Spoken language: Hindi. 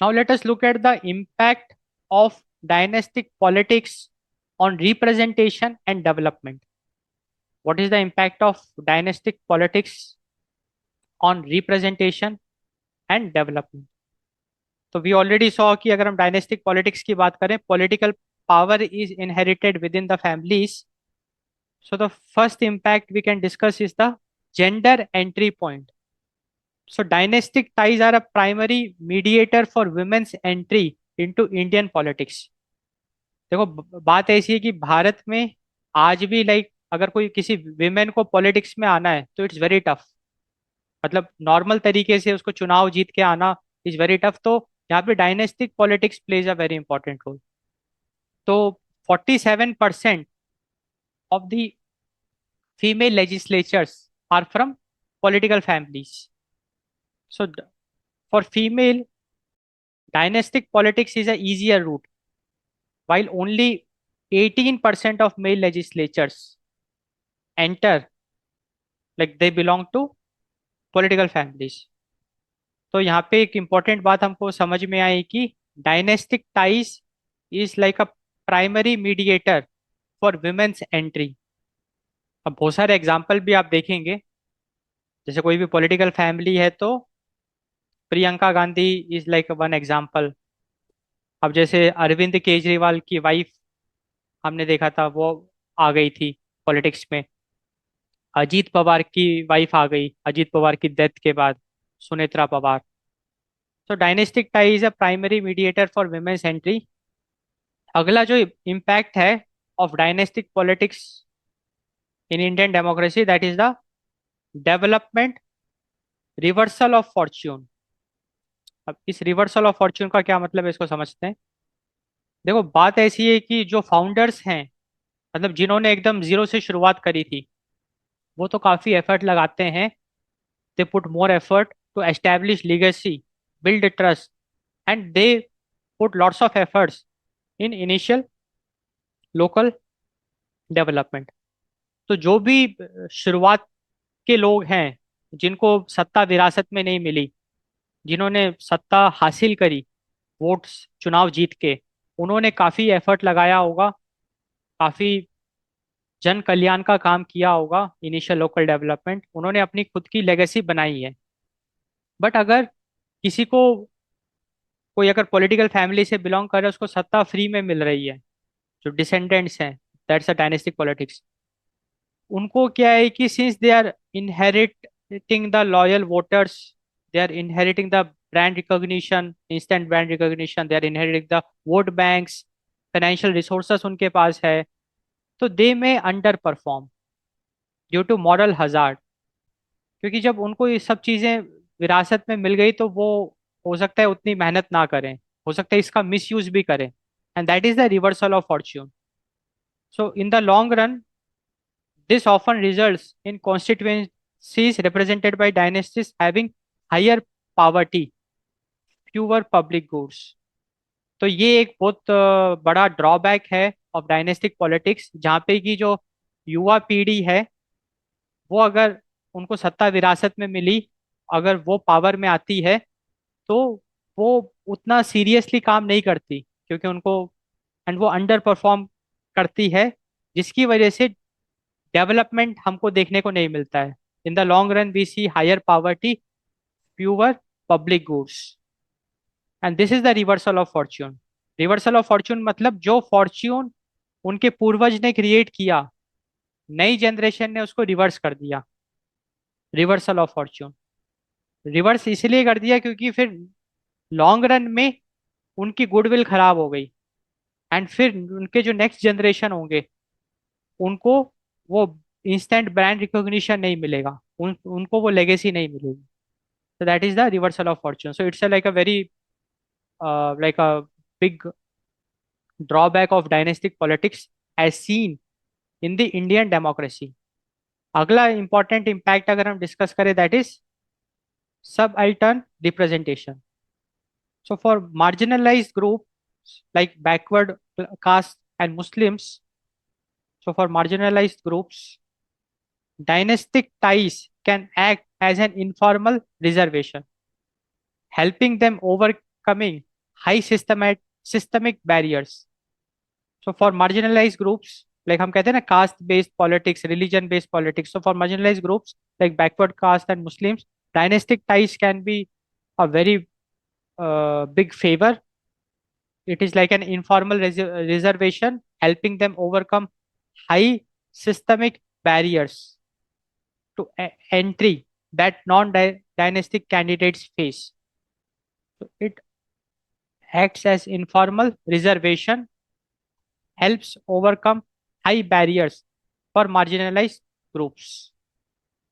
Now let us look at the impact of dynastic politics on representation and development. What is the impact of dynastic politics on representation and development? तो वी ऑलरेडी सॉ कि अगर हम डायनेस्टिक पॉलिटिक्स की बात करें, political power is inherited within the families. So the first impact we can discuss is the gender entry point. So dynastic ties are a primary mediator for women's entry into Indian politics. देखो बात ऐसी है कि भारत में आज भी अगर कोई किसी विमेन को पॉलिटिक्स में आना है तो इट्स वेरी टफ. मतलब नॉर्मल तरीके से उसको चुनाव जीत के आना इज वेरी टफ. तो यहाँ पे dynastic politics plays a very important role. तो 47% of the female legislatures are from political families. So for female, dynastic politics is a easier route, while only 18% of male legislatures enter, like they belong to political families. तो यहाँ पे एक इम्पॉर्टेंट बात हमको समझ में आई कि dynastic ties is like a primary mediator for women's entry. अब बहुत सारे एग्जाम्पल भी आप देखेंगे. जैसे कोई भी पॉलिटिकल फैमिली है तो Priyanka Gandhi is like one example. अब जैसे अरविंद केजरीवाल की वाइफ हमने देखा था, वो आ गई थी पॉलिटिक्स में. अजीत पवार की वाइफ आ गई अजीत पवार की डेथ के बाद, सुनेत्रा पवार. तो dynastic tie is a primary mediator for women's entry. अगला जो इम्पैक्ट है of dynastic politics in Indian democracy, that is the development reversal of fortune. अब इस रिवर्सल ऑफ फॉर्च्यून का क्या मतलब है, इसको समझते हैं. देखो बात ऐसी है कि जो फाउंडर्स हैं, मतलब जिन्होंने एकदम जीरो से शुरुआत करी थी, वो तो काफी एफर्ट लगाते हैं. they put more effort to establish legacy, build trust, and they put lots of efforts in initial local development. तो जो भी शुरुआत के लोग हैं, जिनको सत्ता विरासत में नहीं मिली, जिन्होंने सत्ता हासिल करी वोट्स चुनाव जीत के, उन्होंने काफी एफर्ट लगाया होगा, काफी जन कल्याण का काम किया होगा. इनिशियल लोकल डेवलपमेंट, उन्होंने अपनी खुद की लेगेसी बनाई है. बट अगर किसी को, कोई अगर पॉलिटिकल फैमिली से बिलोंग कर रहा है, उसको सत्ता फ्री में मिल रही है, जो डिसेंडेंट्स हैं, दैट्स अ डायनेस्टिक पॉलिटिक्स. उनको क्या है कि since they are inheriting the loyal voters, they are inheriting the brand recognition, instant brand recognition, they are inheriting the vote banks, financial resources उनके पास है. तो they may underperform due to moral hazard. क्योंकि जब उनको ये सब चीज़ें विरासत में मिल गई तो वो हो सकता है उतनी मेहनत ना करें, हो सकता है इसका मिसयूज भी करें. And that is the reversal of Fortune. So in the long run, this often results in constituencies represented by dynasties having higher poverty, fewer public goods. तो ये एक बहुत बड़ा ड्रॉबैक है ऑफ डायनेस्टिक पॉलिटिक्स, जहाँ पे की जो युवा पीढ़ी है, वो अगर उनको सत्ता विरासत में मिली, अगर वो पावर में आती है, तो वो उतना सीरियसली काम नहीं करती, क्योंकि उनको, एंड वो अंडर परफॉर्म करती है, जिसकी वजह से डेवलपमेंट हमको देखने को नहीं मिलता है. In the long run we see higher poverty, fewer public goods. And this is the reversal of fortune. Reversal of fortune मतलब जो फॉर्च्यून उनके पूर्वज ने क्रिएट किया, नई जनरेशन ने उसको रिवर्स कर दिया. रिवर्सल ऑफ फॉर्च्यून रिवर्स इसलिए कर दिया क्योंकि फिर लॉन्ग रन में उनकी गुडविल खराब हो गई. एंड फिर उनके जो नेक्स्ट जनरेशन होंगे, उनको वो इंस्टेंट ब्रांड रिकॉग्निशन नहीं मिलेगा, उनको वो लेगेसी नहीं मिलेगी. so that is the reversal of fortune. So it's a, like a very like a big drawback of dynastic politics as seen in the Indian democracy. अगला important impact अगर हम डिस्कस करें, that is subaltern representation. So for marginalized groups like backward caste and Muslims, so for marginalized groups, dynastic ties can act as an informal reservation, helping them overcoming high systemic barriers. So for marginalized groups, like हम कहते हैं ना caste based politics, religion based politics. So for marginalized groups like backward caste and Muslims, dynastic ties can be a very big favor. It is like an informal reservation, helping them overcome high systemic barriers to entry that non-dynastic candidates face. So it acts as informal reservation, helps overcome high barriers for marginalized groups.